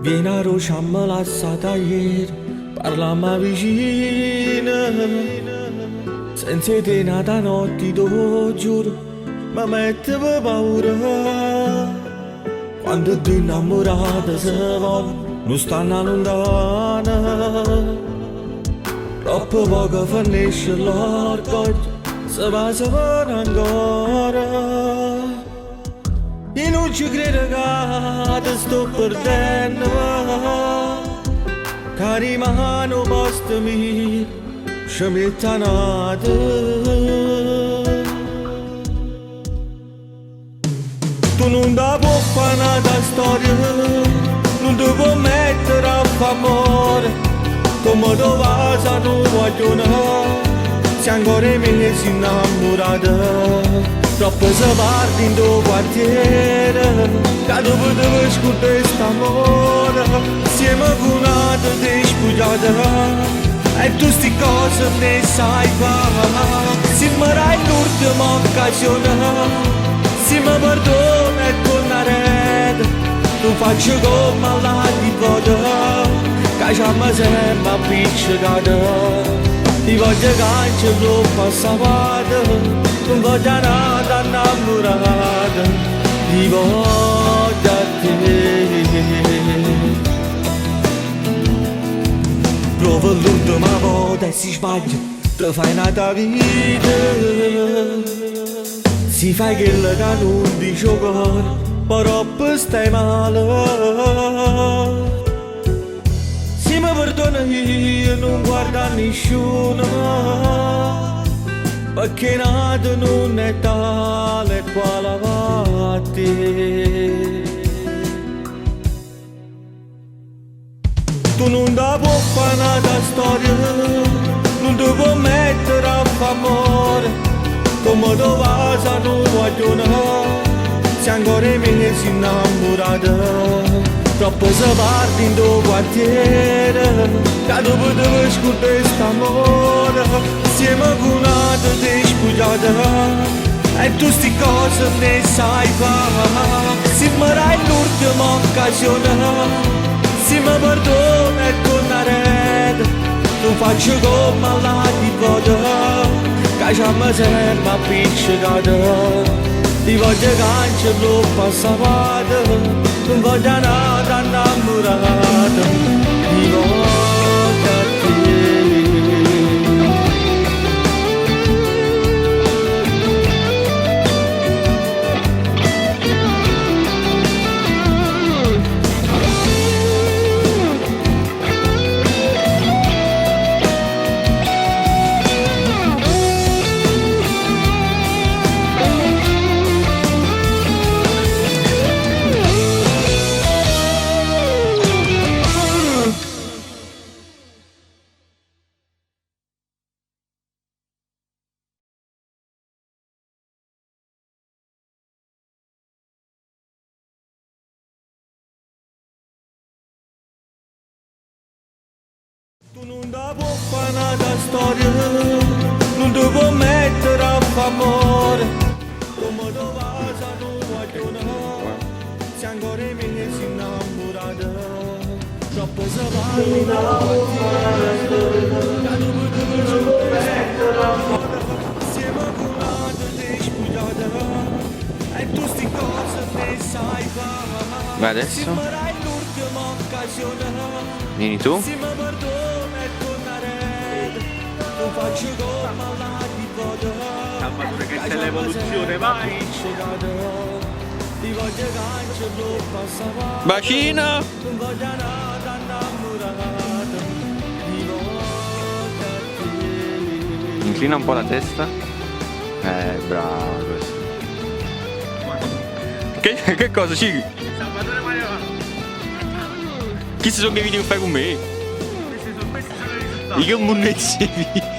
Vieni rusciamma lassata ieri, parlamma vicina. Senza te nata notte, tu giuro, mi mette paura. Quando ti innamorata si vuole, non stanno lontana. Troppo poco finisce l'orgoglio, si passa per ancora. Io non ci credo che ti sto perdendo. Cari mano posto mio, ci mettono te. Tu non ti puoi fare una storia, non ti puoi mettere a favore. Come tu vai a non vogliono, se ancora mesi innamorata. Troppo si parte in tuo quartiere, che tu potevi scordare quest'amore. Siamo funati di spugliata, e tu sti cose ne sai fare. Se mi dai l'ultima occasione, se mi perdoni e tornerete, tu faccio come la nipote, che ci ama sempre appiccicata. Ti voglio cancellare il passato, non voglio nada innamorata, ti voglio a te. Prova l'ultima volta e si sbaglia, te fai un'altra vita. Si fai quello che non dice il cuore, però poi stai male. Se mi perdona io non guardo a nessuno, perché nato non è tale quale va a te. Tu non ti puoi fare una storia, non ti puoi mettere a favore. Come tu vai a non vogliono, se ancora mesi innamorata. Troppo si parte in tuo quartiere, che tu potevi scordare quest'amore. Siamo funati di spugliata, e tu sti cose ne sai fare. Se mi dai l'ultima occasione, se mi perdoni e tornerete, tu faccio come la nipote, che ci ama sempre appiccicata. Ti voglio cancellare il passato, non voglio nada innamorata, ti voglio a te. Tu non ti puoi fare una storia, non ti puoi mettere a favore. Come tu vai a non vogliono, se ancora mesi innamorata. Troppo si parla in quartiere, che tu potevi mettere a favore. Siamo funati di spugliata, e tu sti cose ne sai fare. Vai adesso? Vieni tu? Salvatore che c'è l'evoluzione, vai! Bacino! Inclina un po' la testa. Bravo questo. Che cosa, Cighi? Salvatore Mario! Chi si sono che video che fai con me? Questi sono i risultati. Io non ne sei.